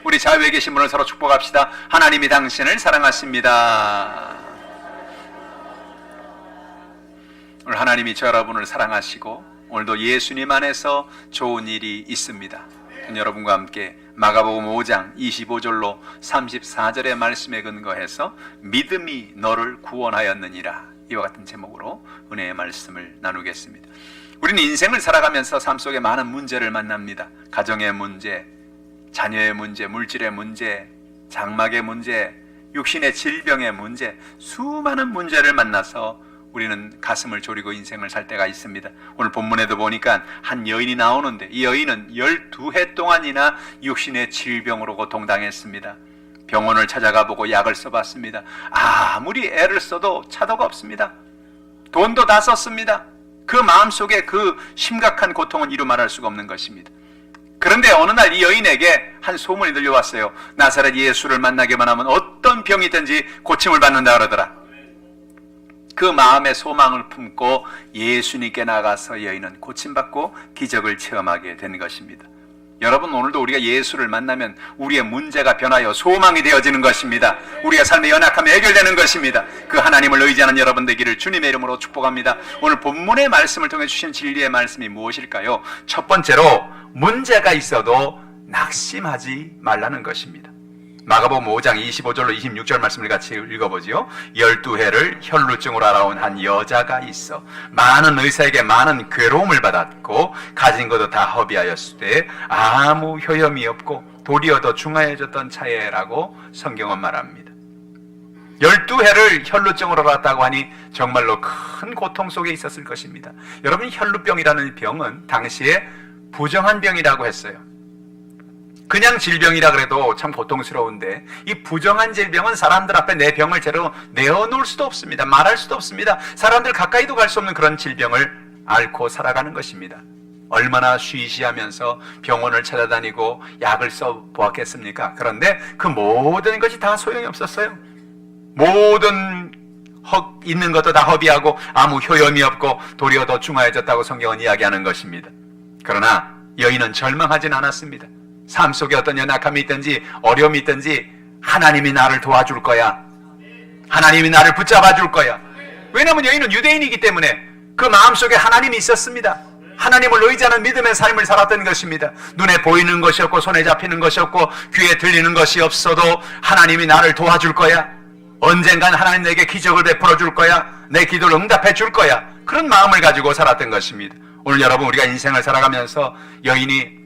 우리 자유에 계신 분을 서로 축복합시다. 하나님이 당신을 사랑하십니다. 오늘 하나님이 저 여러분을 사랑하시고 오늘도 예수님 안에서 좋은 일이 있습니다. 여러분과 함께 마가복음 5장 25절로 34절의 말씀에 근거해서 믿음이 너를 구원하였느니라, 이와 같은 제목으로 은혜의 말씀을 나누겠습니다. 우리는 인생을 살아가면서 삶 속에 많은 문제를 만납니다. 가정의 문제, 자녀의 문제, 물질의 문제, 장막의 문제, 육신의 질병의 문제, 수많은 문제를 만나서 우리는 가슴을 졸이고 인생을 살 때가 있습니다. 오늘 본문에도 보니까 한 여인이 나오는데 이 여인은 12해 동안이나 육신의 질병으로 고통당했습니다. 병원을 찾아가 보고 약을 써봤습니다. 아무리 애를 써도 차도가 없습니다. 돈도 다 썼습니다. 그 마음속에 그 심각한 고통은 이루 말할 수가 없는 것입니다. 그런데 어느 날 이 여인에게 한 소문이 들려왔어요. 나사렛 예수를 만나기만 하면 어떤 병이든지 고침을 받는다 그러더라. 그 마음의 소망을 품고 예수님께 나가서 여인은 고침받고 기적을 체험하게 된 것입니다. 여러분, 오늘도 우리가 예수를 만나면 우리의 문제가 변하여 소망이 되어지는 것입니다. 우리의 삶의 연약함이 해결되는 것입니다. 그 하나님을 의지하는 여러분 되기를 주님의 이름으로 축복합니다. 오늘 본문의 말씀을 통해 주신 진리의 말씀이 무엇일까요? 첫 번째로, 문제가 있어도 낙심하지 말라는 것입니다. 마가복음 5장 25절로 26절 말씀을 같이 읽어보지요. 12해를 혈루증으로 알아온 한 여자가 있어 많은 의사에게 많은 괴로움을 받았고 가진 것도 다 허비하였으되 아무 효염이 없고 도리어 더 중하여졌던 차에라고 성경은 말합니다. 12해를 혈루증으로 알았다고 하니 정말로 큰 고통 속에 있었을 것입니다. 여러분, 혈루병이라는 병은 당시에 부정한 병이라고 했어요. 그냥 질병이라 그래도 참 고통스러운데 이 부정한 질병은 사람들 앞에 내 병을 제대로 내어놓을 수도 없습니다. 말할 수도 없습니다. 사람들 가까이도 갈 수 없는 그런 질병을 앓고 살아가는 것입니다. 얼마나 쉬쉬하면서 병원을 찾아다니고 약을 써보았겠습니까? 그런데 그 모든 것이 다 소용이 없었어요. 모든 있는 것도 다 허비하고 아무 효염이 없고 도리어 더 중하여졌다고 성경은 이야기하는 것입니다. 그러나 여인은 절망하진 않았습니다. 삶 속에 어떤 연약함이 있든지 어려움이 있든지 하나님이 나를 도와줄 거야. 하나님이 나를 붙잡아 줄 거야. 왜냐하면 여인은 유대인이기 때문에 그 마음속에 하나님이 있었습니다. 하나님을 의지하는 믿음의 삶을 살았던 것입니다. 눈에 보이는 것이 없고 손에 잡히는 것이 없고 귀에 들리는 것이 없어도 하나님이 나를 도와줄 거야. 언젠간 하나님 내게 기적을 베풀어 줄 거야. 내 기도를 응답해 줄 거야. 그런 마음을 가지고 살았던 것입니다. 오늘 여러분, 우리가 인생을 살아가면서 여인이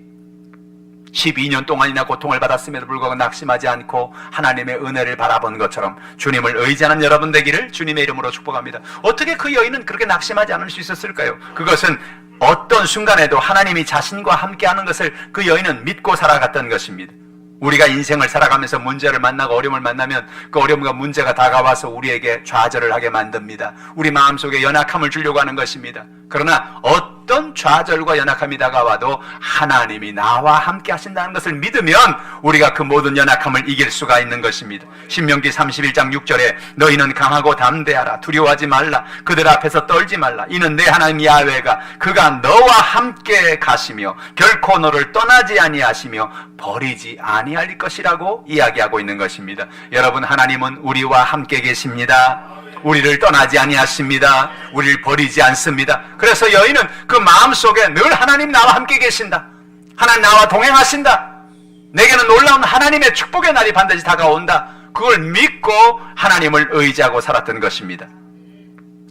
12년 동안이나 고통을 받았음에도 불구하고 낙심하지 않고 하나님의 은혜를 바라본 것처럼 주님을 의지하는 여러분 되기를 주님의 이름으로 축복합니다. 어떻게 그 여인은 그렇게 낙심하지 않을 수 있었을까요? 그것은 어떤 순간에도 하나님이 자신과 함께하는 것을 그 여인은 믿고 살아갔던 것입니다. 우리가 인생을 살아가면서 문제를 만나고 어려움을 만나면 그 어려움과 문제가 다가와서 우리에게 좌절을 하게 만듭니다. 우리 마음속에 연약함을 주려고 하는 것입니다. 그러나 어떤 좌절과 연약함이 다가와도 하나님이 나와 함께 하신다는 것을 믿으면 우리가 그 모든 연약함을 이길 수가 있는 것입니다. 신명기 31장 6절에 너희는 강하고 담대하라. 두려워하지 말라. 그들 앞에서 떨지 말라. 이는 내 하나님 야훼가 그가 너와 함께 가시며 결코 너를 떠나지 아니하시며 버리지 아니할 것이라고 이야기하고 있는 것입니다. 여러분, 하나님은 우리와 함께 계십니다. 우리를 떠나지 아니하십니다. 우리를 버리지 않습니다. 그래서 여인은 그 마음속에 늘 하나님 나와 함께 계신다. 하나님 나와 동행하신다. 내게는 놀라운 하나님의 축복의 날이 반드시 다가온다. 그걸 믿고 하나님을 의지하고 살았던 것입니다.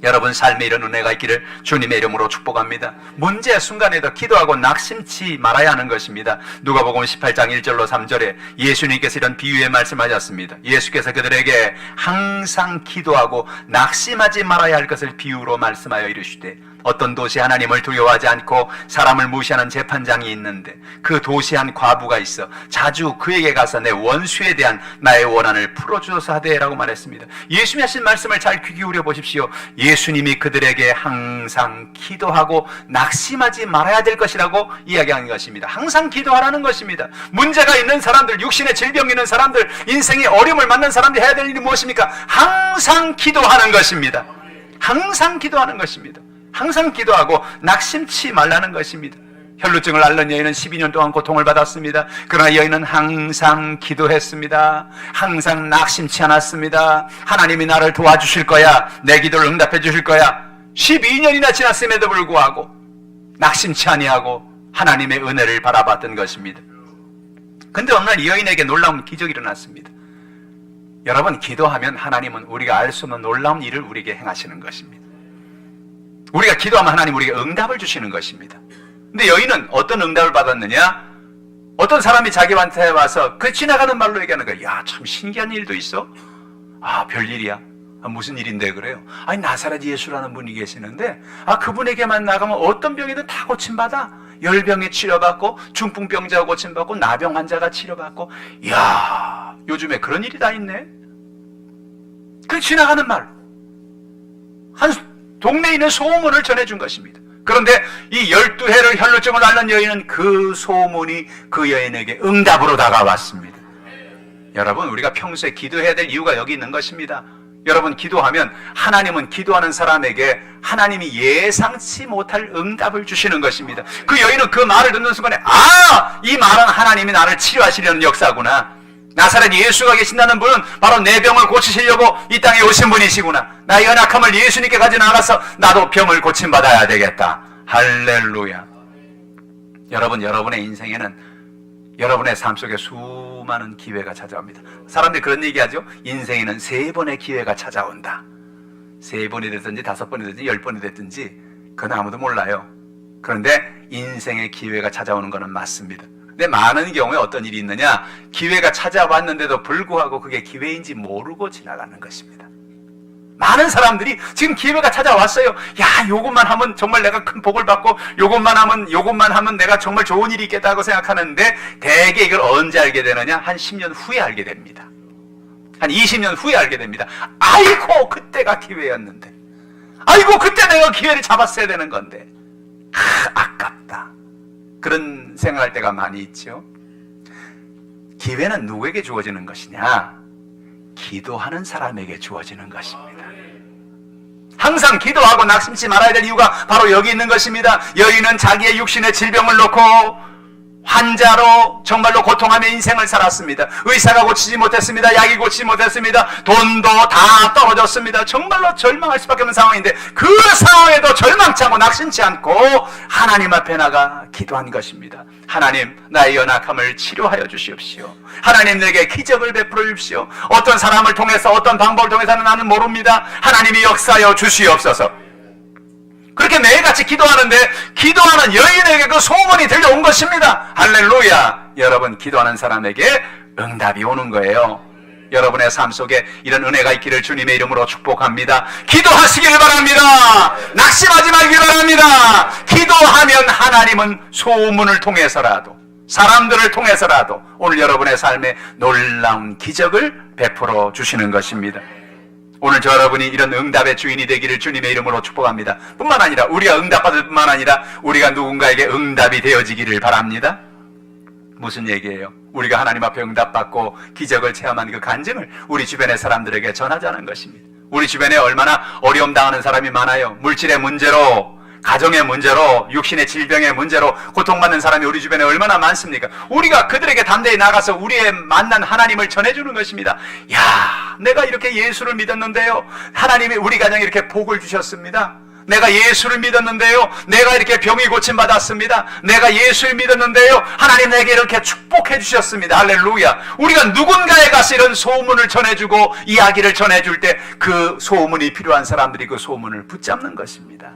여러분, 삶에 이런 은혜가 있기를 주님의 이름으로 축복합니다. 문제의 순간에도 기도하고 낙심치 말아야 하는 것입니다. 누가복음 18장 1절로 3절에 예수님께서 이런 비유의 말씀하셨습니다. 예수께서 그들에게 항상 기도하고 낙심하지 말아야 할 것을 비유로 말씀하여 이르시되 어떤 도시에 하나님을 두려워하지 않고 사람을 무시하는 재판장이 있는데 그 도시에 한 과부가 있어 자주 그에게 가서 내 원수에 대한 나의 원한을 풀어주소서 하되라고 말했습니다. 예수님이 하신 말씀을 잘 귀 기울여 보십시오. 예수님이 그들에게 항상 기도하고 낙심하지 말아야 될 것이라고 이야기하는 것입니다. 항상 기도하라는 것입니다. 문제가 있는 사람들, 육신의 질병이 있는 사람들, 인생의 어려움을 만난 사람들이 해야 될 일이 무엇입니까? 항상 기도하는 것입니다. 항상 기도하는 것입니다. 항상 기도하고 낙심치 말라는 것입니다. 혈루증을 앓는 여인은 12년 동안 고통을 받았습니다. 그러나 여인은 항상 기도했습니다. 항상 낙심치 않았습니다. 하나님이 나를 도와주실 거야. 내 기도를 응답해 주실 거야. 12년이나 지났음에도 불구하고 낙심치 아니하고 하나님의 은혜를 바라봤던 것입니다. 근데 어느 날 이 여인에게 놀라운 기적이 일어났습니다. 여러분, 기도하면 하나님은 우리가 알 수 없는 놀라운 일을 우리에게 행하시는 것입니다. 우리가 기도하면 하나님 우리에게 응답을 주시는 것입니다. 근데 여인은 어떤 응답을 받았느냐? 어떤 사람이 자기한테 와서 그 지나가는 말로 얘기하는 거야. 야, 참 신기한 일도 있어? 아, 별일이야. 아, 무슨 일인데 그래요? 아니, 나사렛 예수라는 분이 계시는데 그분에게만 나가면 어떤 병이든 다 고침받아. 열병에 치료받고 중풍병자가 고침받고 나병 환자가 치료받고. 이야, 요즘에 그런 일이 다 있네. 그 지나가는 말로 한 동네에 있는 소문을 전해준 것입니다. 그런데 이 12해를 혈루증을 앓는 여인은 그 소문이 그 여인에게 응답으로 다가왔습니다. 여러분, 우리가 평소에 기도해야 될 이유가 여기 있는 것입니다. 여러분, 기도하면 하나님은 기도하는 사람에게 하나님이 예상치 못할 응답을 주시는 것입니다. 그 여인은 그 말을 듣는 순간에 이 말은 하나님이 나를 치료하시려는 역사구나. 나사렛 예수가 계신다는 분은 바로 내 병을 고치시려고 이 땅에 오신 분이시구나. 나의 연약함을 예수님께 가져 나가서 나도 병을 고침받아야 되겠다. 할렐루야. 여러분, 여러분의 인생에는 여러분의 삶 속에 수많은 기회가 찾아옵니다. 사람들이 그런 얘기하죠. 인생에는 3번의 기회가 찾아온다. 3번이 됐든지 5번이 됐든지 10번이 됐든지 그건 아무도 몰라요. 그런데 인생의 기회가 찾아오는 것은 맞습니다. 근데 많은 경우에 어떤 일이 있느냐? 기회가 찾아왔는데도 불구하고 그게 기회인지 모르고 지나가는 것입니다. 많은 사람들이 지금 기회가 찾아왔어요. 야, 요것만 하면 정말 내가 큰 복을 받고 요것만 하면 내가 정말 좋은 일이 있겠다 하고 생각하는데 대개 이걸 언제 알게 되느냐? 한 10년 후에 알게 됩니다. 한 20년 후에 알게 됩니다. 아이고, 그때가 기회였는데. 아이고, 그때 내가 기회를 잡았어야 되는 건데. 아깝다. 그런 생각할 때가 많이 있죠. 기회는 누구에게 주어지는 것이냐? 기도하는 사람에게 주어지는 것입니다. 항상 기도하고 낙심치 말아야 될 이유가 바로 여기 있는 것입니다. 여인은 자기의 육신의 질병을 놓고 환자로 정말로 고통하며 인생을 살았습니다. 의사가 고치지 못했습니다. 약이 고치지 못했습니다. 돈도 다 떨어졌습니다. 정말로 절망할 수밖에 없는 상황인데 그 상황에도 절망치 않고 낙심치 않고 하나님 앞에 나가 기도한 것입니다. 하나님, 나의 연약함을 치료하여 주시옵시오. 하나님, 내게 기적을 베풀어 주십시오. 어떤 사람을 통해서 어떤 방법을 통해서는 나는 모릅니다. 하나님이 역사하여 주시옵소서. 그렇게 매일같이 기도하는데 기도하는 여인에게 그 소문이 들려온 것입니다. 할렐루야. 여러분, 기도하는 사람에게 응답이 오는 거예요. 여러분의 삶 속에 이런 은혜가 있기를 주님의 이름으로 축복합니다. 기도하시기를 바랍니다. 낙심하지 말기를 바랍니다. 기도하면 하나님은 소문을 통해서라도 사람들을 통해서라도 오늘 여러분의 삶에 놀라운 기적을 베풀어 주시는 것입니다. 오늘 저 여러분이 이런 응답의 주인이 되기를 주님의 이름으로 축복합니다. 뿐만 아니라 우리가 응답받을 뿐만 아니라 우리가 누군가에게 응답이 되어지기를 바랍니다. 무슨 얘기예요? 우리가 하나님 앞에 응답받고 기적을 체험한 그 간증을 우리 주변의 사람들에게 전하자는 것입니다. 우리 주변에 얼마나 어려움 당하는 사람이 많아요. 물질의 문제로, 가정의 문제로, 육신의 질병의 문제로 고통받는 사람이 우리 주변에 얼마나 많습니까? 우리가 그들에게 담대히 나가서 우리의 만난 하나님을 전해주는 것입니다. 야, 내가 이렇게 예수를 믿었는데요, 하나님이 우리 가정에 이렇게 복을 주셨습니다. 내가 예수를 믿었는데요, 내가 이렇게 병이 고침받았습니다. 내가 예수를 믿었는데요, 하나님 내게 이렇게 축복해 주셨습니다. 할렐루야. 우리가 누군가에 가서 이런 소문을 전해주고 이야기를 전해줄 때 그 소문이 필요한 사람들이 그 소문을 붙잡는 것입니다.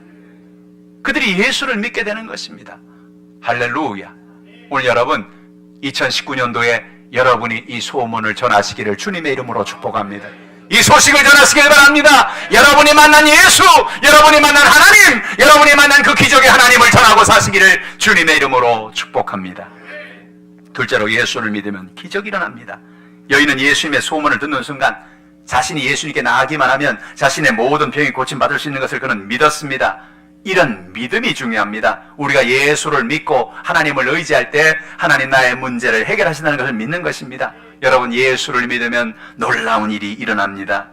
그들이 예수를 믿게 되는 것입니다. 할렐루야. 오늘 여러분, 2019년도에 여러분이 이 소문을 전하시기를 주님의 이름으로 축복합니다. 이 소식을 전하시길 바랍니다. 여러분이 만난 예수, 여러분이 만난 하나님, 여러분이 만난 그 기적의 하나님을 전하고 사시기를 주님의 이름으로 축복합니다. 둘째로, 예수를 믿으면 기적이 일어납니다. 여인은 예수님의 소문을 듣는 순간 자신이 예수님께 나아가기만 하면 자신의 모든 병이 고침받을 수 있는 것을 그는 믿었습니다. 이런 믿음이 중요합니다. 우리가 예수를 믿고 하나님을 의지할 때 하나님 나의 문제를 해결하신다는 것을 믿는 것입니다. 여러분, 예수를 믿으면 놀라운 일이 일어납니다.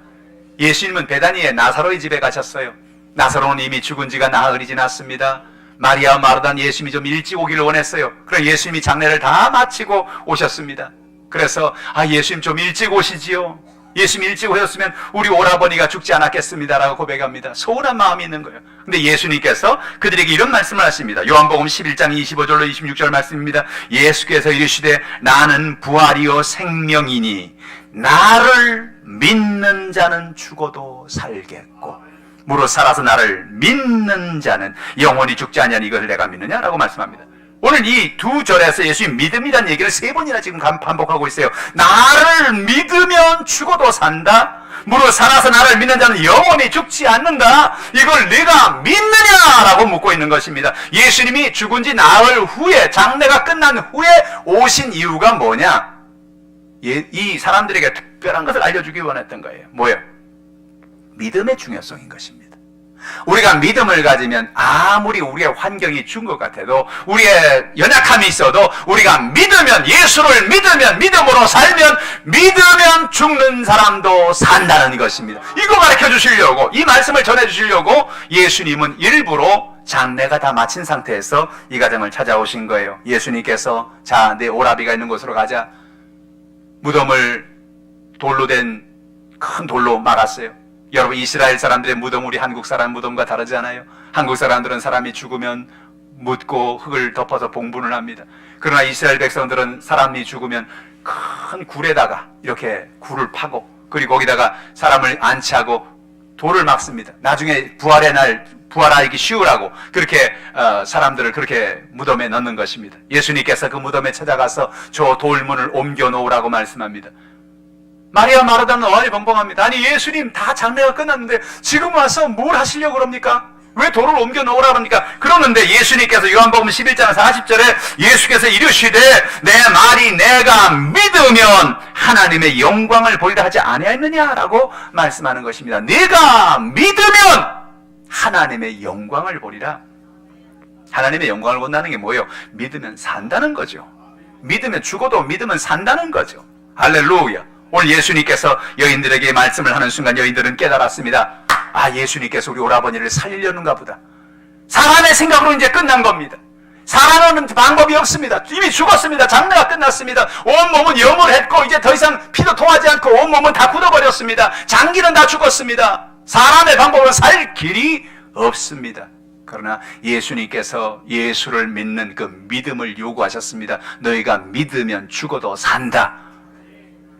예수님은 베다니의 나사로의 집에 가셨어요. 나사로는 이미 죽은 지가 나흘이 지났습니다. 마리아 마르다는 예수님이 좀 일찍 오기를 원했어요. 그래서 예수님이 장례를 다 마치고 오셨습니다. 그래서 예수님 좀 일찍 오시지요. 예수님 일찍 오셨으면 우리 오라버니가 죽지 않았겠습니다라고 고백합니다. 서운한 마음이 있는 거예요. 근데 예수님께서 그들에게 이런 말씀을 하십니다. 요한복음 11장 25절로 26절 말씀입니다. 예수께서 이르시되 나는 부활이요 생명이니 나를 믿는 자는 죽어도 살겠고 무릇 살아서 나를 믿는 자는 영원히 죽지 아니하니 이것을 내가 믿느냐라고 말씀합니다. 오늘 이 두 절에서 예수님 믿음이라는 얘기를 3번이나 지금 반복하고 있어요. 나를 믿으면 죽어도 산다. 무릇 살아서 나를 믿는 자는 영원히 죽지 않는다. 이걸 내가 믿느냐라고 묻고 있는 것입니다. 예수님이 죽은 지 나흘 후에, 장례가 끝난 후에 오신 이유가 뭐냐? 이 사람들에게 특별한 것을 알려주기 원했던 거예요. 뭐예요? 믿음의 중요성인 것입니다. 우리가 믿음을 가지면 아무리 우리의 환경이 준 것 같아도, 우리의 연약함이 있어도 우리가 믿으면, 예수를 믿으면, 믿음으로 살면, 믿으면 죽는 사람도 산다는 것입니다. 이거 가르쳐 주시려고, 이 말씀을 전해 주시려고 예수님은 일부러 장례가 다 마친 상태에서 이 가정을 찾아오신 거예요. 예수님께서 자, 내 오라비가 있는 곳으로 가자. 무덤을 돌로 된 큰 돌로 막았어요. 여러분, 이스라엘 사람들의 무덤 우리 한국 사람 무덤과 다르지 않아요? 한국 사람들은 사람이 죽으면 묻고 흙을 덮어서 봉분을 합니다. 그러나 이스라엘 백성들은 사람이 죽으면 큰 굴에다가 이렇게 굴을 파고, 그리고 거기다가 사람을 안치하고 돌을 막습니다. 나중에 부활의 날 부활하기 쉬우라고 그렇게 사람들을 그렇게 무덤에 넣는 것입니다. 예수님께서 그 무덤에 찾아가서 저 돌문을 옮겨 놓으라고 말씀합니다. 마리아 마르다는 어리벙벙합니다. 아니, 예수님 다 장례가 끝났는데 지금 와서 뭘 하시려고 그럽니까? 왜 돌을 옮겨 놓으라 그럽니까? 그러는데 예수님께서 요한복음 11장 40절에 예수께서 이르시되 내 말이 내가 믿으면 하나님의 영광을 보리라 하지 아니하였느냐라고 말씀하는 것입니다. 내가 믿으면 하나님의 영광을 보리라. 하나님의 영광을 본다는 게 뭐예요? 믿으면 산다는 거죠. 믿으면 죽어도 믿으면 산다는 거죠. 할렐루야. 오늘 예수님께서 여인들에게 말씀을 하는 순간 여인들은 깨달았습니다. 예수님께서 우리 오라버니를 살리려는가 보다. 사람의 생각으로 이제 끝난 겁니다. 살아나는 방법이 없습니다. 이미 죽었습니다. 장례가 끝났습니다. 온몸은 염을했고 이제 더 이상 피도 통하지 않고 온몸은 다 굳어버렸습니다. 장기는 다 죽었습니다. 사람의 방법은 살 길이 없습니다. 그러나 예수님께서 예수를 믿는 그 믿음을 요구하셨습니다. 너희가 믿으면 죽어도 산다.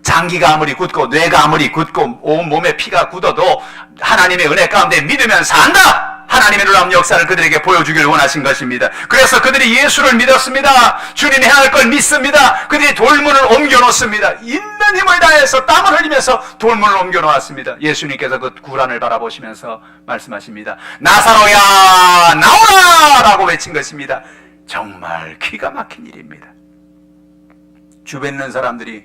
장기가 아무리 굳고 뇌가 아무리 굳고 온몸에 피가 굳어도 하나님의 은혜 가운데 믿으면 산다. 하나님의 놀라운 역사를 그들에게 보여주길 원하신 것입니다. 그래서 그들이 예수를 믿었습니다. 주님이 행할 걸 믿습니다. 그들이 돌문을 옮겨놓습니다. 있는 힘을 다해서 땀을 흘리면서 돌문을 옮겨놓았습니다. 예수님께서 그 구란을 바라보시면서 말씀하십니다. 나사로야 나오라! 라고 외친 것입니다. 정말 기가 막힌 일입니다. 주변에 있는 사람들이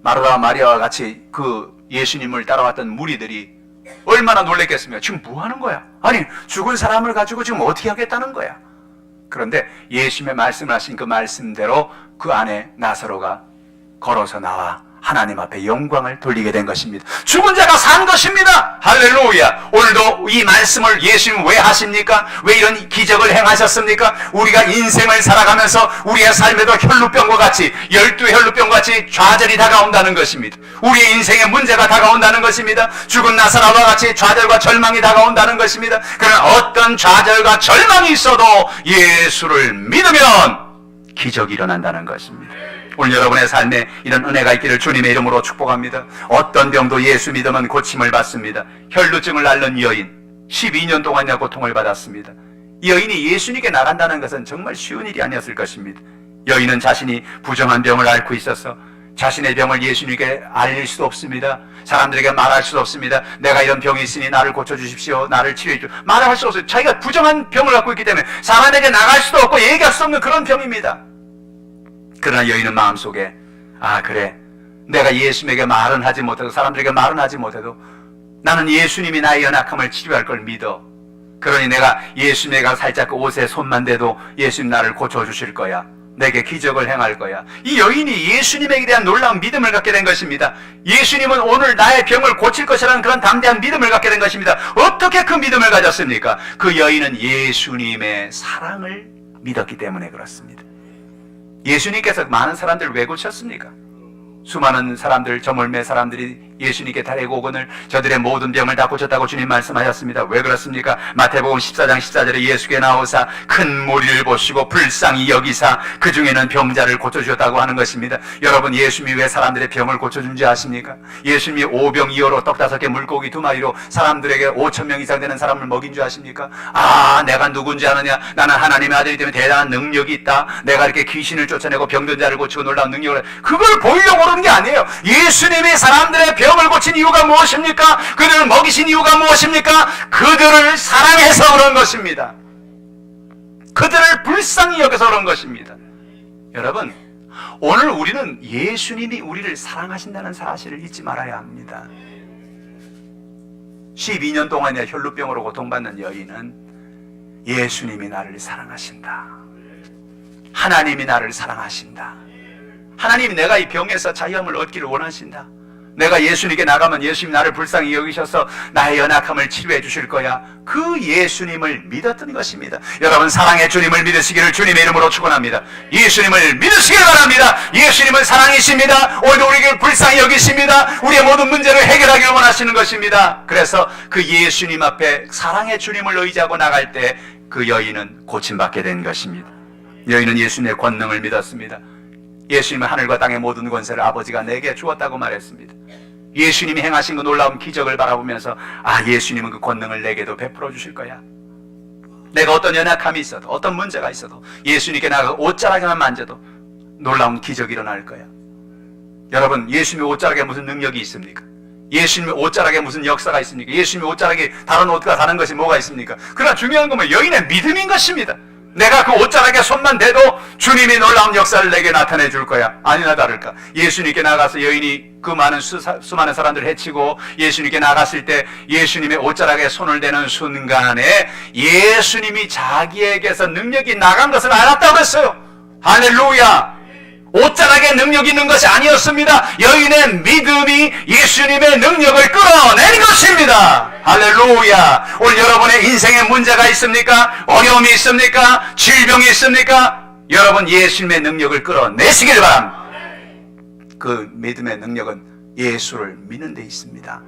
마르다와 마리아와 같이 그 예수님을 따라왔던 무리들이 얼마나 놀랬겠습니까? 지금 뭐 하는 거야? 아니, 죽은 사람을 가지고 지금 어떻게 하겠다는 거야? 그런데 예수님의 말씀을 하신 그 말씀대로 그 안에 나사로가 걸어서 나와 하나님 앞에 영광을 돌리게 된 것입니다. 죽은 자가 산 것입니다. 할렐루야. 오늘도 이 말씀을 예수님 왜 하십니까? 왜 이런 기적을 행하셨습니까? 우리가 인생을 살아가면서 우리의 삶에도 혈루병과 같이 12 혈루병과 같이 좌절이 다가온다는 것입니다. 우리의 인생에 문제가 다가온다는 것입니다. 죽은 나사로와 같이 좌절과 절망이 다가온다는 것입니다. 그러나 어떤 좌절과 절망이 있어도 예수를 믿으면 기적이 일어난다는 것입니다. 오늘 여러분의 삶에 이런 은혜가 있기를 주님의 이름으로 축복합니다. 어떤 병도 예수 믿으면 고침을 받습니다. 혈루증을 앓는 여인 12년 동안이나 고통을 받았습니다. 이 여인이 예수님께 나간다는 것은 정말 쉬운 일이 아니었을 것입니다. 여인은 자신이 부정한 병을 앓고 있어서 자신의 병을 예수님께 알릴 수도 없습니다. 사람들에게 말할 수도 없습니다. 내가 이런 병이 있으니 나를 고쳐주십시오. 나를 치료해 주십시오. 말을 할 수 없어요. 자기가 부정한 병을 갖고 있기 때문에 사람에게 나갈 수도 없고 얘기할 수 없는 그런 병입니다. 그러나 여인은 마음속에 그래, 내가 예수님에게 말은 하지 못해도, 사람들에게 말은 하지 못해도 나는 예수님이 나의 연약함을 치료할 걸 믿어. 그러니 내가 예수님에게 살짝 그 옷에 손만 대도 예수님 나를 고쳐주실 거야. 내게 기적을 행할 거야. 이 여인이 예수님에 대한 놀라운 믿음을 갖게 된 것입니다. 예수님은 오늘 나의 병을 고칠 것이라는 그런 담대한 믿음을 갖게 된 것입니다. 어떻게 그 믿음을 가졌습니까? 그 여인은 예수님의 사랑을 믿었기 때문에 그렇습니다. 예수님께서 많은 사람들을 왜 고쳤습니까? 수많은 사람들, 저물매 사람들이 예수님께 달리고 오거늘 저들의 모든 병을 다 고쳤다고 주님 말씀하셨습니다. 왜 그렇습니까? 마태복음 14장 14절에 예수께 나오사 큰 무리를 보시고 불쌍히 여기사 그 중에는 병자를 고쳐주셨다고 하는 것입니다. 여러분, 예수님이 왜 사람들의 병을 고쳐준지 아십니까? 예수님이 5병 2어로 떡 5개 물고기 2마리로 사람들에게 5,000명 이상 되는 사람을 먹인 줄 아십니까? 아, 내가 누군지 아느냐? 나는 하나님의 아들이기 때문에 대단한 능력이 있다. 내가 이렇게 귀신을 쫓아내고 병든 자를 고치고 놀라운 능력을, 그걸 보이려고 그러는 게 아니에요. 예수님이 사람들의 병을 고친 이유가 무엇입니까? 그들을 먹이신 이유가 무엇입니까? 그들을 사랑해서 그런 것입니다. 그들을 불쌍히 여겨서 그런 것입니다. 여러분, 오늘 우리는 예수님이 우리를 사랑하신다는 사실을 잊지 말아야 합니다. 12년 동안의 혈루병으로 고통받는 여인은 예수님이 나를 사랑하신다. 하나님이 나를 사랑하신다. 하나님이 내가 이 병에서 자유함을 얻기를 원하신다. 내가 예수님께 나가면 예수님이 나를 불쌍히 여기셔서 나의 연약함을 치료해 주실 거야. 그 예수님을 믿었던 것입니다. 여러분, 사랑의 주님을 믿으시기를 주님의 이름으로 축원합니다. 예수님을 믿으시길 바랍니다. 예수님은 사랑이십니다. 오늘도 우리에게 불쌍히 여기십니다. 우리의 모든 문제를 해결하기를 원하시는 것입니다. 그래서 그 예수님 앞에 사랑의 주님을 의지하고 나갈 때 그 여인은 고침받게 된 것입니다. 여인은 예수님의 권능을 믿었습니다. 예수님은 하늘과 땅의 모든 권세를 아버지가 내게 주었다고 말했습니다. 예수님이 행하신 그 놀라운 기적을 바라보면서, 아, 예수님은 그 권능을 내게도 베풀어 주실 거야. 내가 어떤 연약함이 있어도, 어떤 문제가 있어도 예수님께 나가 옷자락에만 만져도 놀라운 기적이 일어날 거야. 여러분, 예수님의 옷자락에 무슨 능력이 있습니까? 예수님의 옷자락에 무슨 역사가 있습니까? 예수님의 옷자락에 다른 옷과 다른 것이 뭐가 있습니까? 그러나 중요한 건 여인의 믿음인 것입니다. 내가 그 옷자락에 손만 대도 주님이 놀라운 역사를 내게 나타내 줄 거야. 아니나 다를까, 예수님께 나가서 여인이 그 많은 수많은 사람들을 해치고 예수님께 나갔을 때 예수님의 옷자락에 손을 대는 순간에 예수님이 자기에게서 능력이 나간 것을 알았다고 했어요. 할렐루야! 옷자락에 능력이 있는 것이 아니었습니다. 여인의 믿음이 예수님의 능력을 끌어낸 것입니다. 할렐루야! 오늘 여러분의 인생에 문제가 있습니까? 어려움이 있습니까? 질병이 있습니까? 여러분, 예수님의 능력을 끌어내시길 바랍니다. 그 믿음의 능력은 예수를 믿는 데 있습니다.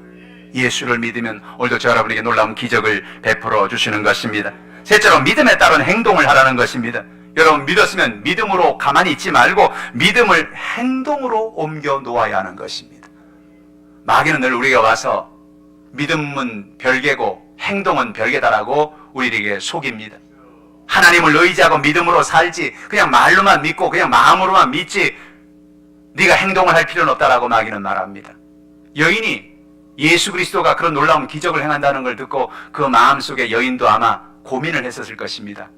예수를 믿으면 오늘도 저 여러분에게 놀라운 기적을 베풀어 주시는 것입니다. 셋째로, 믿음에 따른 행동을 하라는 것입니다. 여러분, 믿었으면 믿음으로 가만히 있지 말고 믿음을 행동으로 옮겨 놓아야 하는 것입니다. 마귀는 늘 우리가 와서 믿음은 별개고 행동은 별개다라고 우리에게 속입니다. 하나님을 의지하고 믿음으로 살지, 그냥 말로만 믿고 그냥 마음으로만 믿지 네가 행동을 할 필요는 없다라고 마귀는 말합니다. 여인이 예수 그리스도가 그런 놀라운 기적을 행한다는 걸 듣고 그 마음속에 여인도 아마 고민을 했었을 것입니다.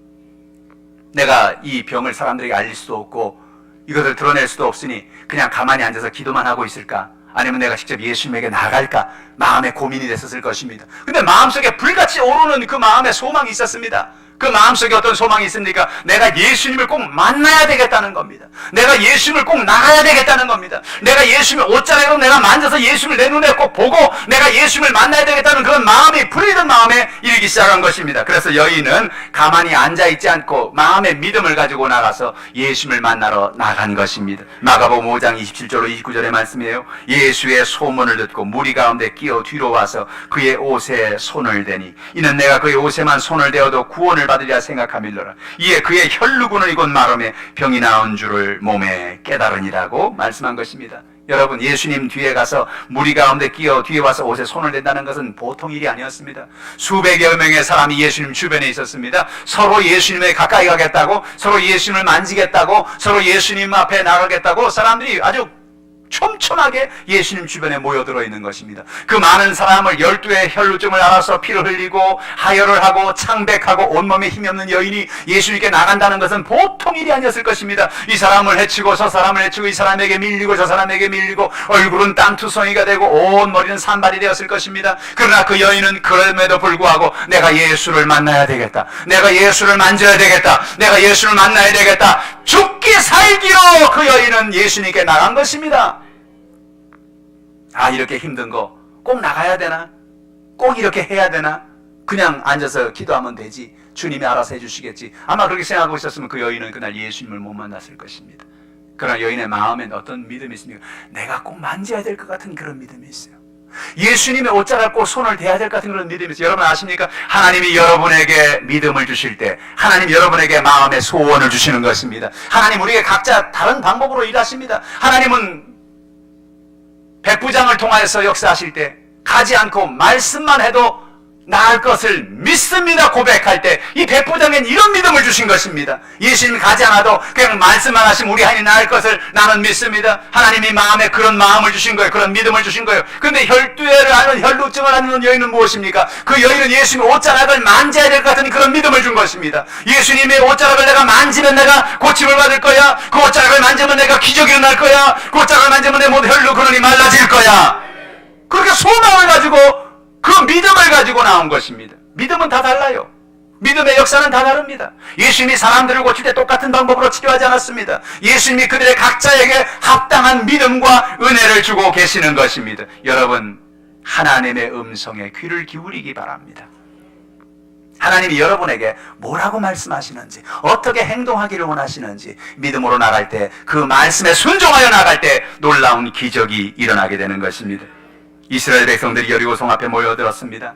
내가 이 병을 사람들에게 알릴 수도 없고 이것을 드러낼 수도 없으니 그냥 가만히 앉아서 기도만 하고 있을까? 아니면 내가 직접 예수님에게 나갈까? 마음의 고민이 됐었을 것입니다. 근데 마음속에 불같이 오르는 그 마음의 소망이 있었습니다. 그 마음속에 어떤 소망이 있습니까? 내가 예수님을 꼭 만나야 되겠다는 겁니다. 내가 예수님을 꼭 나가야 되겠다는 겁니다. 내가 예수님을 옷자락으로 내가 만져서 예수님을 내 눈에 꼭 보고 내가 예수님을 만나야 되겠다는 그런 마음이 불이던 마음에 이르기 시작한 것입니다. 그래서 여인은 가만히 앉아있지 않고 마음의 믿음을 가지고 나가서 예수님을 만나러 나간 것입니다. 마가복음 5장 27절로 29절의 말씀이에요. 예수의 소문을 듣고 무리 가운데 끼어 뒤로 와서 그의 옷에 손을 대니 이는 내가 그의 옷에만 손을 대어도 구원을 받으리라 생각함일러라. 이에 그의 혈루군을 이곳 마름에 병이 나은 줄을 몸에 깨달으니라고 말씀한 것입니다. 여러분, 예수님 뒤에 가서 무리 가운데 끼어 뒤에 와서 옷에 손을 댄다는 것은 보통 일이 아니었습니다. 수백여 명의 사람이 예수님 주변에 있었습니다. 서로 예수님에 가까이 가겠다고, 서로 예수님을 만지겠다고, 서로 예수님 앞에 나가겠다고 사람들이 아주 촘촘하게 예수님 주변에 모여들어 있는 것입니다. 그 많은 사람을 12의 혈루증을 알아서 피를 흘리고 하혈을 하고 창백하고 온몸에 힘이 없는 여인이 예수님께 나간다는 것은 보통 일이 아니었을 것입니다. 이 사람을 해치고 저 사람을 해치고 이 사람에게 밀리고 저 사람에게 밀리고 얼굴은 땅투성이가 되고 온 머리는 산발이 되었을 것입니다. 그러나 그 여인은 그럼에도 불구하고 내가 예수를 만나야 되겠다, 내가 예수를 만져야 되겠다, 내가 예수를 만나야 되겠다, 죽기 살기로 그 여인은 예수님께 나간 것입니다. 아, 이렇게 힘든 거 꼭 나가야 되나? 꼭 이렇게 해야 되나? 그냥 앉아서 기도하면 되지, 주님이 알아서 해주시겠지. 아마 그렇게 생각하고 있었으면 그 여인은 그날 예수님을 못 만났을 것입니다. 그러나 여인의 마음엔 어떤 믿음이 있습니까? 내가 꼭 만져야 될 것 같은 그런 믿음이 있어요. 예수님의 옷자락을 꼭 손을 대야 될 것 같은 그런 믿음이 있어요. 여러분 아십니까? 하나님이 여러분에게 믿음을 주실 때 하나님 여러분에게 마음의 소원을 주시는 것입니다. 하나님 우리에게 각자 다른 방법으로 일하십니다. 하나님은 백부장을 통하여서 역사하실 때 가지 않고 말씀만 해도 나을 것을 믿습니다 고백할 때 이 백부장엔 이런 믿음을 주신 것입니다. 예수님이 가지 않아도 그냥 말씀만 하시면 우리 하나님 나을 것을 나는 믿습니다. 하나님이 마음에 그런 마음을 주신 거예요. 그런 믿음을 주신 거예요. 그런데 혈두해를 하는 혈루증을 앓는 여인은 무엇입니까? 그 여인은 예수님의 옷자락을 만져야 될 것 같은 그런 믿음을 준 것입니다. 예수님의 옷자락을 내가 만지면 내가 고침을 받을 거야. 그 옷자락을 만지면 내가 기적이 일어날 거야. 그 옷자락을 만지면 내 모든 혈루 근원이 말라질 거야. 그렇게 소망을 가지고 그 믿음을 가지고 나온 것입니다. 믿음은 다 달라요. 믿음의 역사는 다 다릅니다. 예수님이 사람들을 고칠 때 똑같은 방법으로 치료하지 않았습니다. 예수님이 그들의 각자에게 합당한 믿음과 은혜를 주고 계시는 것입니다. 여러분, 하나님의 음성에 귀를 기울이기 바랍니다. 하나님이 여러분에게 뭐라고 말씀하시는지, 어떻게 행동하기를 원하시는지 믿음으로 나갈 때, 그 말씀에 순종하여 나갈 때 놀라운 기적이 일어나게 되는 것입니다. 이스라엘 백성들이 여리고성 앞에 모여들었습니다.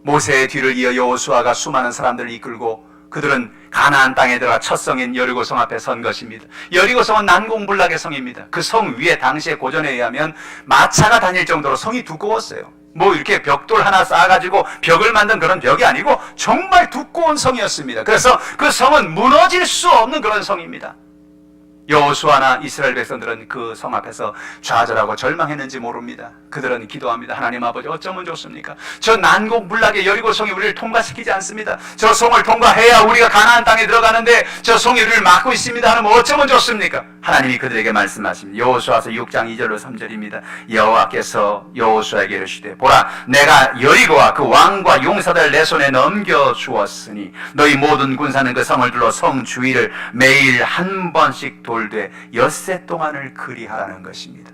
모세의 뒤를 이어 여호수아가 수많은 사람들을 이끌고 그들은 가나안 땅에 들어가 첫 성인 여리고성 앞에 선 것입니다. 여리고성은 난공불락의 성입니다. 그 성 위에 당시의 고전에 의하면 마차가 다닐 정도로 성이 두꺼웠어요. 뭐 이렇게 벽돌 하나 쌓아가지고 벽을 만든 그런 벽이 아니고 정말 두꺼운 성이었습니다. 그래서 그 성은 무너질 수 없는 그런 성입니다. 여호수아나 이스라엘 백성들은 그 성 앞에서 좌절하고 절망했는지 모릅니다. 그들은 기도합니다. 하나님 아버지, 어쩌면 좋습니까? 저 난공불락의 여리고성이 우리를 통과시키지 않습니다. 저 성을 통과해야 우리가 가나안 땅에 들어가는데 저 성이 우리를 막고 있습니다. 하면 어쩌면 좋습니까? 하나님이 그들에게 말씀하십니다. 여호수아서 6장 2절로 3절입니다. 여호와께서 여호수아에게 이르시되, 보라, 내가 여리고와 그 왕과 용사들 내 손에 넘겨주었으니 너희 모든 군사는 그 성을 둘러 성 주위를 매일 한 번씩 돌되 엿새 동안을 그리하라는 것입니다.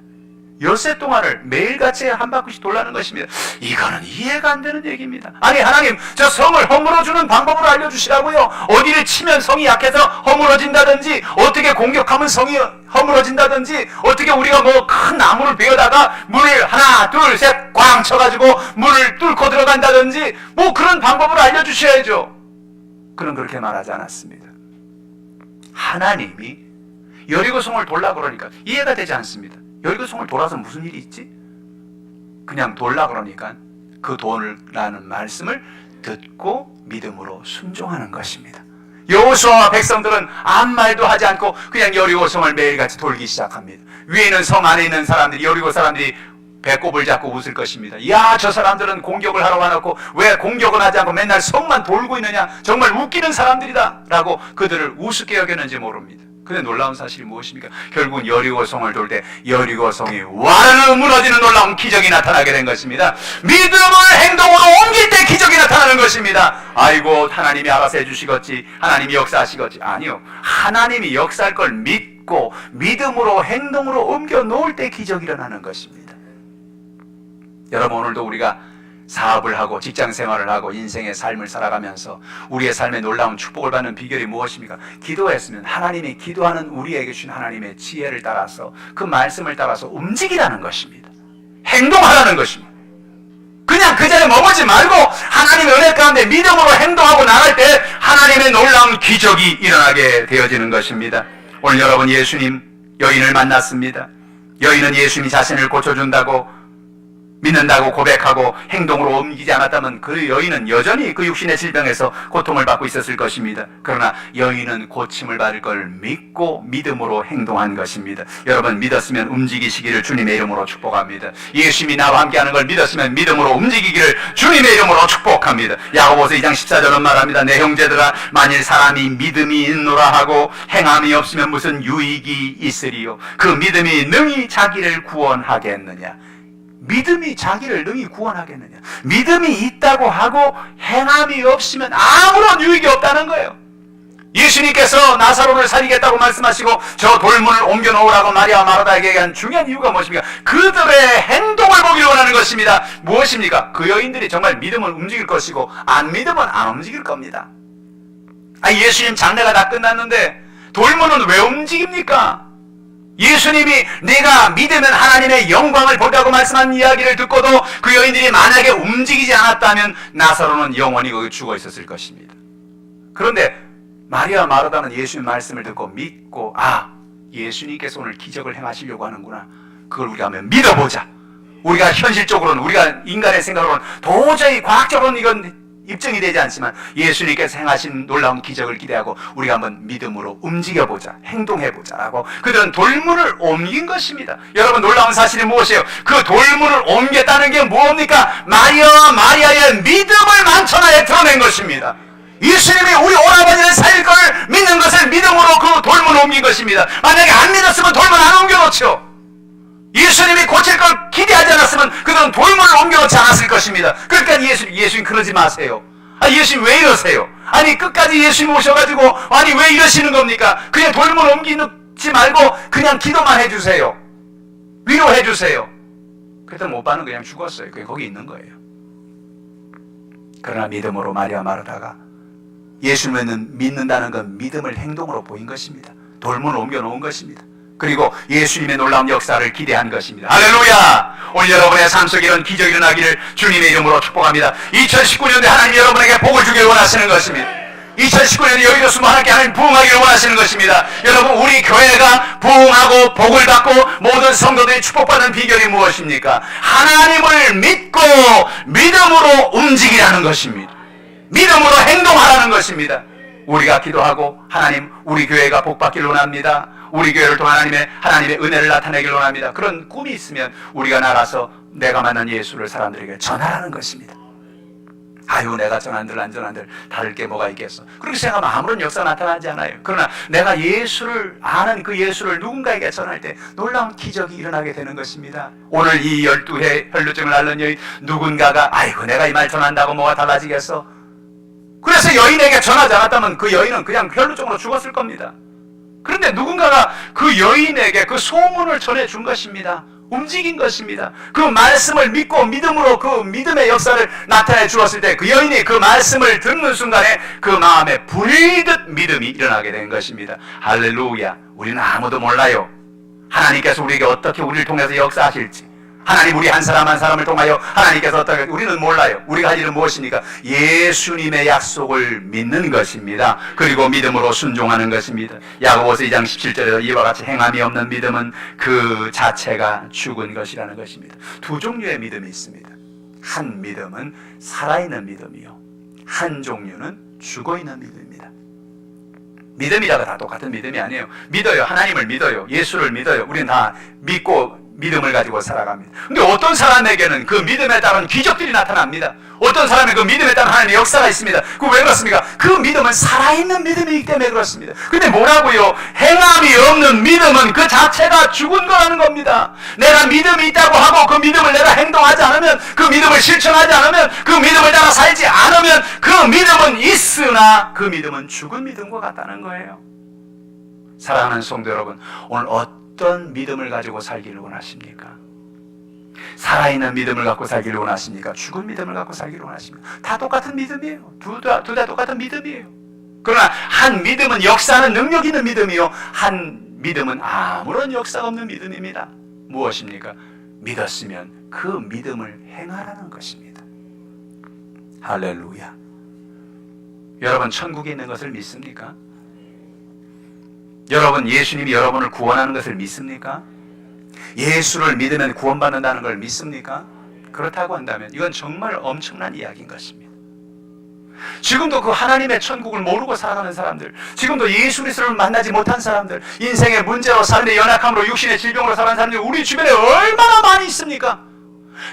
엿새 동안을 매일같이 한 바퀴씩 돌라는 것입니다. 이거는 이해가 안 되는 얘기입니다. 아니, 하나님, 저 성을 허물어주는 방법을 알려주시라고요. 어디를 치면 성이 약해서 허물어진다든지, 어떻게 공격하면 성이 허물어진다든지, 어떻게 우리가 뭐 큰 나무를 베어다가 문을 하나 둘 셋 꽝 쳐가지고 문을 뚫고 들어간다든지, 뭐 그런 방법을 알려주셔야죠. 그는 그렇게 말하지 않았습니다. 하나님이 여리고성을 돌라 그러니까 이해가 되지 않습니다. 여리고성을 돌아서 무슨 일이 있지? 그냥 돌라 그러니까 그 돌라는 말씀을 듣고 믿음으로 순종하는 것입니다. 여호수아와 백성들은 아무 말도 하지 않고 그냥 여리고성을 매일같이 돌기 시작합니다. 위에 있는 성 안에 있는 사람들이, 여리고 사람들이 배꼽을 잡고 웃을 것입니다. 야, 저 사람들은 공격을 하러 와놓고 왜 공격은 하지 않고 맨날 성만 돌고 있느냐, 정말 웃기는 사람들이다 라고 그들을 우습게 여겼는지 모릅니다. 근데 놀라운 사실이 무엇입니까? 결국은 여리고성을 돌 때 여리고성이 와르르 무너지는 놀라운 기적이 나타나게 된 것입니다. 믿음을 행동으로 옮길 때 기적이 나타나는 것입니다. 아이고, 하나님이 알아서 해주시겠지, 하나님이 역사하시겠지. 아니요, 하나님이 역사할 걸 믿고 믿음으로 행동으로 옮겨 놓을 때 기적이 일어나는 것입니다. 여러분, 오늘도 우리가 사업을 하고 직장 생활을 하고 인생의 삶을 살아가면서 우리의 삶에 놀라운 축복을 받는 비결이 무엇입니까? 기도했으면 하나님이 기도하는 우리에게 주신 하나님의 지혜를 따라서, 그 말씀을 따라서 움직이라는 것입니다. 행동하라는 것입니다. 그냥 그 자리에 머물지 말고 하나님의 은혜 가운데 믿음으로 행동하고 나갈 때 하나님의 놀라운 기적이 일어나게 되어지는 것입니다. 오늘 여러분, 예수님 여인을 만났습니다. 여인은 예수님이 자신을 고쳐준다고 믿는다고 고백하고 행동으로 옮기지 않았다면 그 여인은 여전히 그 육신의 질병에서 고통을 받고 있었을 것입니다. 그러나 여인은 고침을 받을 걸 믿고 믿음으로 행동한 것입니다. 여러분, 믿었으면 움직이시기를 주님의 이름으로 축복합니다. 예수님이 나와 함께하는 걸 믿었으면 믿음으로 움직이기를 주님의 이름으로 축복합니다. 야고보서 2장 14절은 말합니다. 내 형제들아, 만일 사람이 믿음이 있노라 하고 행함이 없으면 무슨 유익이 있으리요? 그 믿음이 능히 자기를 구원하겠느냐? 믿음이 자기를 능히 구원하겠느냐? 믿음이 있다고 하고 행함이 없으면 아무런 유익이 없다는 거예요. 예수님께서 나사로를 살리겠다고 말씀하시고 저 돌문을 옮겨 놓으라고 마리아 마르다에게 얘기한 중요한 이유가 무엇입니까? 그들의 행동을 보기를 원하는 것입니다. 무엇입니까? 그 여인들이 정말 믿음을 움직일 것이고 안 믿으면 안 움직일 겁니다. 예수님 장례가 다 끝났는데 돌문은 왜 움직입니까? 예수님이 내가 믿으면 하나님의 영광을 보다고 말씀한 이야기를 듣고도 그 여인들이 만약에 움직이지 않았다면 나사로는 영원히 거기 죽어 있었을 것입니다. 그런데 마리아 마르다는 예수님 말씀을 듣고 믿고 예수님께서 오늘 기적을 행하시려고 하는구나. 그걸 우리가 한번 믿어보자. 우리가 현실적으로는 우리가 인간의 생각으로는 도저히 과학적으로는 이건 입증이 되지 않지만 예수님께서 행하신 놀라운 기적을 기대하고 우리가 한번 믿음으로 움직여보자, 행동해보자 라고 그들은 돌문을 옮긴 것입니다. 여러분, 놀라운 사실이 무엇이에요? 그 돌문을 옮겼다는 게 뭡니까? 마리아의 믿음을 만천하에 드러낸 것입니다. 예수님이 우리 오라버니를 살릴 걸 믿는 것을 믿음으로 그 돌문을 옮긴 것입니다. 만약에 안 믿었으면 돌문 안 옮겨놓죠. 예수님이 고칠 걸 기대하지 않았으면 그들은 돌문을 옮겨놓지 않았을 것입니다. 그러니까 예수님 그러지 마세요. 예수님 왜 이러세요? 끝까지 예수님 오셔가지고 왜 이러시는 겁니까? 그냥 돌문 옮기지 말고 그냥 기도만 해주세요. 위로해주세요. 그랬더니 오빠는 그냥 죽었어요. 그냥 거기 있는 거예요. 그러나 믿음으로 마리아 마르다가 예수님을 믿는다는 건 믿음을 행동으로 보인 것입니다. 돌문을 옮겨놓은 것입니다. 그리고 예수님의 놀라운 역사를 기대한 것입니다. 할렐루야! 오늘 여러분의 삶 속에 이런 기적이 일어나기를 주님의 이름으로 축복합니다. 2019년에 하나님 여러분에게 복을 주길 원하시는 것입니다. 2019년에 여의도 숨어 하나님께 하나님 부흥하기를 원하시는 것입니다. 여러분, 우리 교회가 부흥하고 복을 받고 모든 성도들이 축복받는 비결이 무엇입니까? 하나님을 믿고 믿음으로 움직이라는 것입니다. 믿음으로 행동하라는 것입니다. 우리가 기도하고 하나님 우리 교회가 복받기를 원합니다. 우리 교회를 통해 하나님의 은혜를 나타내기를 원합니다. 그런 꿈이 있으면 우리가 나가서 내가 만난 예수를 사람들에게 전하라는 것입니다. 내가 전한들 안 전한들 다를 게 뭐가 있겠어. 그렇게 생각하면 아무런 역사가 나타나지 않아요. 그러나 내가 예수를 아는 그 예수를 누군가에게 전할 때 놀라운 기적이 일어나게 되는 것입니다. 오늘 이 12회 혈루증을 앓는 여인, 누군가가 내가 이 말 전한다고 뭐가 달라지겠어. 그래서 여인에게 전하지 않았다면 그 여인은 그냥 혈루증으로 죽었을 겁니다. 그런데 누군가가 그 여인에게 그 소문을 전해준 것입니다. 움직인 것입니다. 그 말씀을 믿고 믿음으로 그 믿음의 역사를 나타내 주었을 때 그 여인이 그 말씀을 듣는 순간에 그 마음에 불이듯 믿음이 일어나게 된 것입니다. 할렐루야. 우리는 아무도 몰라요. 하나님께서 우리에게 어떻게 우리를 통해서 역사하실지, 하나님 우리 한 사람 한 사람을 통하여 하나님께서 어떻게, 우리는 몰라요. 우리가 할 일은 무엇입니까? 예수님의 약속을 믿는 것입니다. 그리고 믿음으로 순종하는 것입니다. 야고보서 2장 17절에 이와 같이 행함이 없는 믿음은 그 자체가 죽은 것이라는 것입니다. 두 종류의 믿음이 있습니다. 한 믿음은 살아있는 믿음이요, 한 종류는 죽어있는 믿음입니다. 믿음이라고 다 똑같은 믿음이 아니에요. 믿어요. 하나님을 믿어요. 예수를 믿어요. 우리는 다 믿고 믿음을 가지고 살아갑니다. 근데 어떤 사람에게는 그 믿음에 따른 기적들이 나타납니다. 어떤 사람의 그 믿음에 따른 하나님의 역사가 있습니다. 그 왜 그렇습니까? 그 믿음은 살아있는 믿음이기 때문에 그렇습니다. 근데 뭐라고요? 행함이 없는 믿음은 그 자체가 죽은 거라는 겁니다. 내가 믿음이 있다고 하고 그 믿음을 내가 행동하지 않으면, 그 믿음을 실천하지 않으면, 그 믿음을 따라 살지 않으면 그 믿음은 있으나 그 믿음은 죽은 믿음과 같다는 거예요. 사랑하는 성도 여러분, 오늘 어떤 믿음을 가지고 살기를 원하십니까? 살아있는 믿음을 갖고 살기를 원하십니까? 죽은 믿음을 갖고 살기를 원하십니까? 다 똑같은 믿음이에요. 둘 다 똑같은 믿음이에요. 그러나 한 믿음은 역사하는 능력 있는 믿음이요, 한 믿음은 아무런 역사가 없는 믿음입니다. 무엇입니까? 믿었으면 그 믿음을 행하라는 것입니다. 할렐루야. 여러분, 천국에 있는 것을 믿습니까? 여러분, 예수님이 여러분을 구원하는 것을 믿습니까? 예수를 믿으면 구원받는다는 걸 믿습니까? 그렇다고 한다면 이건 정말 엄청난 이야기인 것입니다. 지금도 그 하나님의 천국을 모르고 살아가는 사람들, 지금도 예수 그리스도를 만나지 못한 사람들, 인생의 문제로, 삶의 연약함으로, 육신의 질병으로 살아가는 사람들이 우리 주변에 얼마나 많이 있습니까?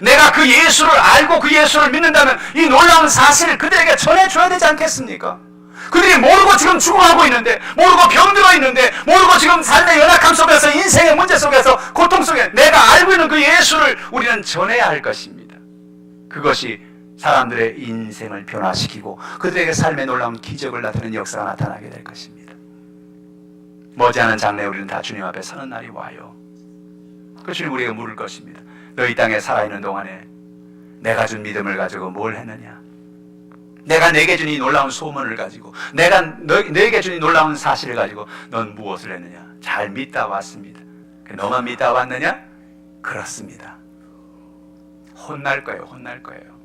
내가 그 예수를 알고 그 예수를 믿는다면 이 놀라운 사실을 그들에게 전해줘야 되지 않겠습니까? 그들이 모르고 지금 죽어가고 있는데, 모르고 병들어 있는데, 모르고 지금 삶의 연약함 속에서, 인생의 문제 속에서, 고통 속에 내가 알고 있는 그 예수를 우리는 전해야 할 것입니다. 그것이 사람들의 인생을 변화시키고 그들에게 삶의 놀라운 기적을 나타내는 역사가 나타나게 될 것입니다. 머지않은 장래에 우리는 다 주님 앞에 서는 날이 와요. 그 주님 우리에게 물을 것입니다. 너희 땅에 살아있는 동안에 내가 준 믿음을 가지고 뭘 했느냐? 내가 내게 준 이 놀라운 소문을 가지고, 내가 너에게 준 이 놀라운 사실을 가지고 넌 무엇을 했느냐? 잘 믿다 왔습니다. 너만 믿다 왔느냐? 그렇습니다. 혼날 거예요. 혼날 거예요.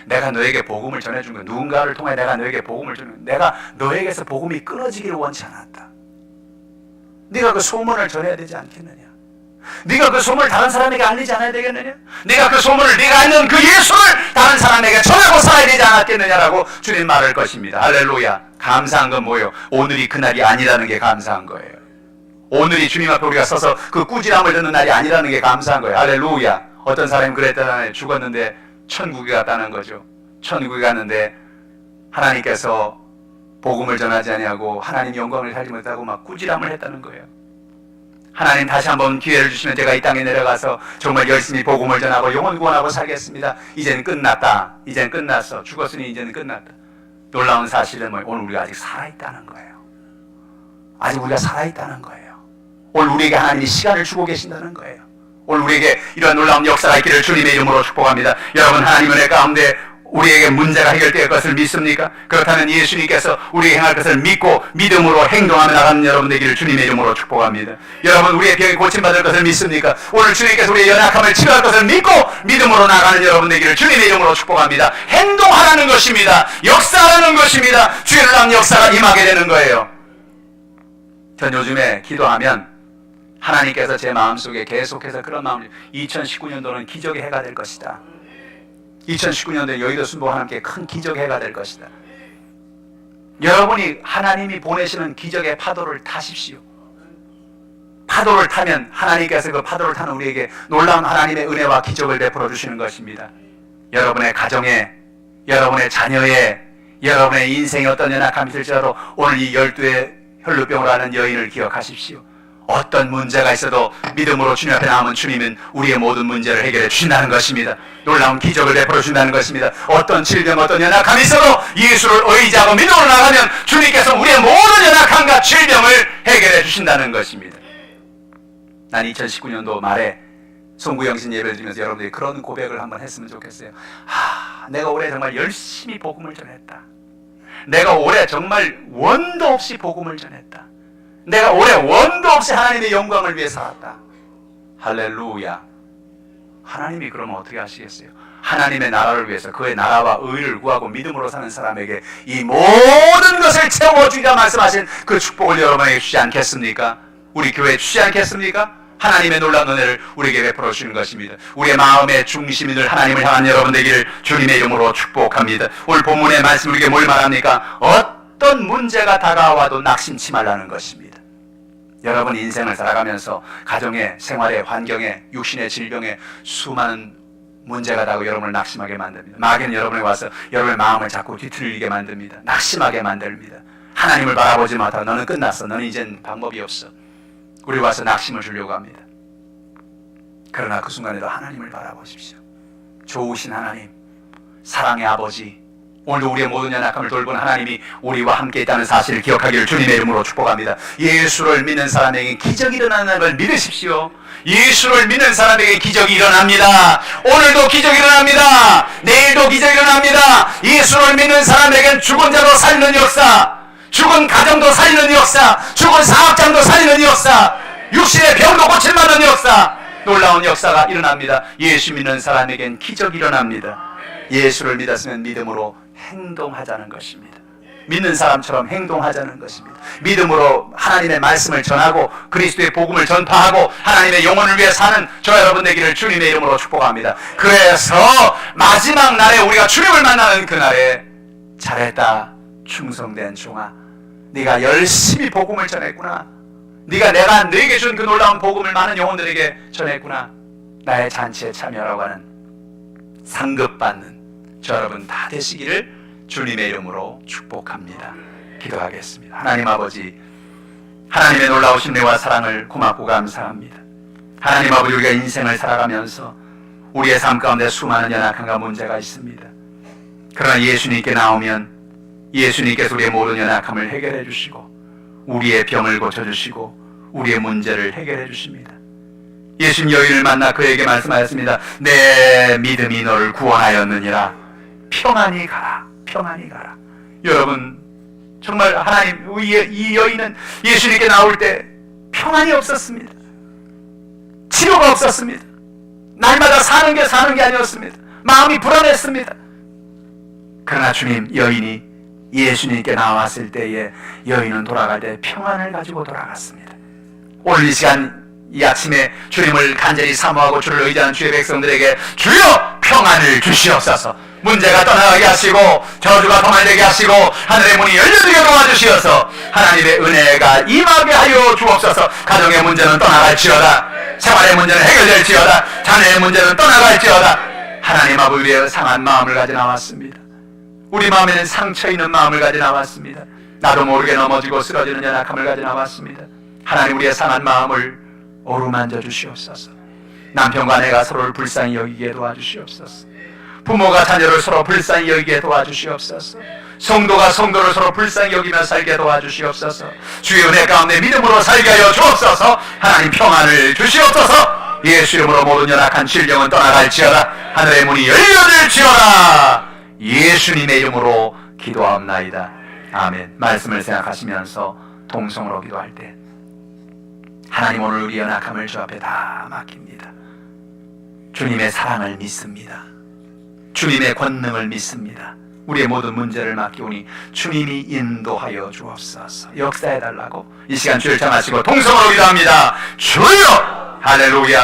내가 너에게 복음을 전해준 거, 누군가를 통해 내가 너에게 복음을 주는 거, 내가 너에게서 복음이 끊어지기를 원치 않았다. 네가 그 소문을 전해야 되지 않겠느냐? 네가 그 소문을 다른 사람에게 알리지 않아야 되겠느냐? 네가 그 소문을 네가 아는 그 예수를 다른 사람에게 전하고 살아야 되지 않았겠느냐라고 주님 말할 것입니다. 할렐루야. 감사한 건 뭐예요? 오늘이 그날이 아니라는 게 감사한 거예요. 오늘이 주님 앞에 우리가 서서 그 꾸지람을 듣는 날이 아니라는 게 감사한 거예요. 할렐루야. 어떤 사람이 그랬잖아요. 죽었는데 천국에 갔다는 거죠. 천국에 갔는데 하나님께서 복음을 전하지 아니하고 하나님 영광을 살지 못하고 막 꾸지람을 했다는 거예요. 하나님 다시 한번 기회를 주시면 제가 이 땅에 내려가서 정말 열심히 복음을 전하고 영혼 구원하고 살겠습니다. 이제는 끝났다. 이제는 끝났어. 죽었으니 이제는 끝났다. 놀라운 사실은 뭐예요? 오늘 우리가 아직 살아있다는 거예요. 아직 우리가 살아있다는 거예요. 오늘 우리에게 하나님이 시간을 주고 계신다는 거예요. 오늘 우리에게 이러한 놀라운 역사가 있기를 주님의 이름으로 축복합니다. 여러분, 하나님 은혜 가운데 우리에게 문제가 해결될 것을 믿습니까? 그렇다면 예수님께서 우리에게 행할 것을 믿고 믿음으로 행동하며 나가는 여러분 되기를 주님의 이름으로 축복합니다. 여러분, 우리의 병이 고침받을 것을 믿습니까? 오늘 주님께서 우리의 연약함을 치료할 것을 믿고 믿음으로 나가는 여러분 되기를 주님의 이름으로 축복합니다. 행동하라는 것입니다. 역사하라는 것입니다. 주의 놀라운 역사가 임하게 되는 거예요. 전 요즘에 기도하면 하나님께서 제 마음속에 계속해서 그런 마음을 2019년도는 기적의 해가 될 것이다. 2019년도에 여의도 순복과 함께 큰 기적의 해가 될 것이다. 여러분이 하나님이 보내시는 기적의 파도를 타십시오. 파도를 타면 하나님께서 그 파도를 타는 우리에게 놀라운 하나님의 은혜와 기적을 베풀어 주시는 것입니다. 여러분의 가정에, 여러분의 자녀에, 여러분의 인생에 어떤 연약함이 있을지라도 오늘 이 12의 혈루병으로 하는 여인을 기억하십시오. 어떤 문제가 있어도 믿음으로 주님 앞에 나오면 주님은 우리의 모든 문제를 해결해 주신다는 것입니다. 놀라운 기적을 베풀어 주신다는 것입니다. 어떤 질병, 어떤 연약함이 있어도 예수를 의지하고 믿음으로 나가면 주님께서 우리의 모든 연약함과 질병을 해결해 주신다는 것입니다. 난 2019년도 말에 송구영신 예배를 드리면서 여러분들이 그런 고백을 한번 했으면 좋겠어요. 내가 올해 정말 열심히 복음을 전했다. 내가 올해 정말 원도 없이 복음을 전했다. 내가 올해 원도 없이 하나님의 영광을 위해 살았다. 할렐루야. 하나님이 그러면 어떻게 하시겠어요? 하나님의 나라를 위해서 그의 나라와 의를 구하고 믿음으로 사는 사람에게 이 모든 것을 채워주리라 말씀하신 그 축복을 여러분에게 주지 않겠습니까? 우리 교회에 주지 않겠습니까? 하나님의 놀라운 은혜를 우리에게 베풀어 주시는 것입니다. 우리의 마음의 중심이 늘 하나님을 향한 여러분 되기를 주님의 이름으로 축복합니다. 오늘 본문의 말씀 우리에게 뭘 말합니까? 어떤 문제가 다가와도 낙심치 말라는 것입니다. 여러분 인생을 살아가면서 가정에, 생활에, 환경에, 육신의 질병에 수많은 문제가 다가오고 여러분을 낙심하게 만듭니다. 마귀는 여러분에 와서 여러분의 마음을 자꾸 뒤틀리게 만듭니다. 낙심하게 만듭니다. 하나님을 바라보지 못하고 너는 끝났어. 너는 이젠 방법이 없어. 우리 와서 낙심을 주려고 합니다. 그러나 그 순간에도 하나님을 바라보십시오. 좋으신 하나님, 사랑의 아버지, 오늘도 우리의 모든 연약함을 돌본 하나님이 우리와 함께 있다는 사실을 기억하기를 주님의 이름으로 축복합니다. 예수를 믿는 사람에게 기적이 일어나는 걸 믿으십시오. 예수를 믿는 사람에게 기적이 일어납니다. 오늘도 기적이 일어납니다. 내일도 기적이 일어납니다. 예수를 믿는 사람에게는 죽은 자도 살리는 역사, 죽은 가정도 살리는 역사, 죽은 사업장도 살리는 역사, 육신의 병도 고침받는 역사, 놀라운 역사가 일어납니다. 예수 믿는 사람에겐 기적이 일어납니다. 예수를 믿었으면 믿음으로 행동하자는 것입니다. 믿는 사람처럼 행동하자는 것입니다. 믿음으로 하나님의 말씀을 전하고 그리스도의 복음을 전파하고 하나님의 영혼을 위해 사는 저 여러분 되기를 주님의 이름으로 축복합니다. 그래서 마지막 날에 우리가 주님을 만나는 그날에 잘했다 충성된 종아, 네가 열심히 복음을 전했구나. 내가 너에게 준 그 놀라운 복음을 많은 영혼들에게 전했구나. 나의 잔치에 참여하라고 하는 상급받는 저 여러분 다 되시기를 주님의 이름으로 축복합니다. 기도하겠습니다. 하나님 아버지, 하나님의 놀라우신 은혜와 사랑을 고맙고 감사합니다. 하나님 아버지, 우리가 인생을 살아가면서 우리의 삶 가운데 수많은 연약함과 문제가 있습니다. 그러나 예수님께 나오면 예수님께서 우리의 모든 연약함을 해결해 주시고 우리의 병을 고쳐주시고 우리의 문제를 해결해 주십니다. 예수님 여인을 만나 그에게 말씀하였습니다. 내 믿음이 너를 구원하였느니라. 평안히 가라. 평안히 가라. 여러분, 정말 하나님, 이 여인은 예수님께 나올 때 평안이 없었습니다. 치료가 없었습니다. 날마다 사는 게 아니었습니다. 마음이 불안했습니다. 그러나 주님, 여인이 예수님께 나왔을 때에 여인은 돌아갈 때 평안을 가지고 돌아갔습니다. 오늘 이 시간, 이 아침에 주님을 간절히 사모하고 주를 의지하는 주의 백성들에게 주여 평안을 주시옵소서. 문제가 떠나가게 하시고 저주가 도말되게 하시고 하늘의 문이 열려지게 도와주시어서 하나님의 은혜가 임하게 하여 주옵소서. 가정의 문제는 떠나갈지어다. 생활의 문제는 해결될지어다. 자녀의 문제는 떠나갈지어다. 하나님 아버지, 우리의 상한 마음을 가져 나왔습니다. 우리 마음에는 상처 있는 마음을 가져 나왔습니다. 나도 모르게 넘어지고 쓰러지는 연약함을 가져 나왔습니다. 하나님, 우리의 상한 마음을 어루만져 주시옵소서. 남편과 아내가 서로를 불쌍히 여기게 도와주시옵소서. 부모가 자녀를 서로 불쌍히 여기게 도와주시옵소서. 성도가 성도를 서로 불쌍히 여기며 살게 도와주시옵소서. 주의 은혜 가운데 믿음으로 살게 하여 주옵소서. 하나님 평안을 주시옵소서. 예수 이름으로 모든 연약한 질병은 떠나갈지어다. 하늘의 문이 열려질지어다. 예수님의 이름으로 기도하옵나이다. 아멘. 말씀을 생각하시면서 동성으로 기도할 때 하나님, 오늘 우리 연약함을 주 앞에 다 맡깁니다. 주님의 사랑을 믿습니다. 주님의 권능을 믿습니다. 우리의 모든 문제를 맡기오니 주님이 인도하여 주옵소서. 역사해달라고 이 시간 주를 정하시고 동성으로 기도합니다. 주여! 할렐루야!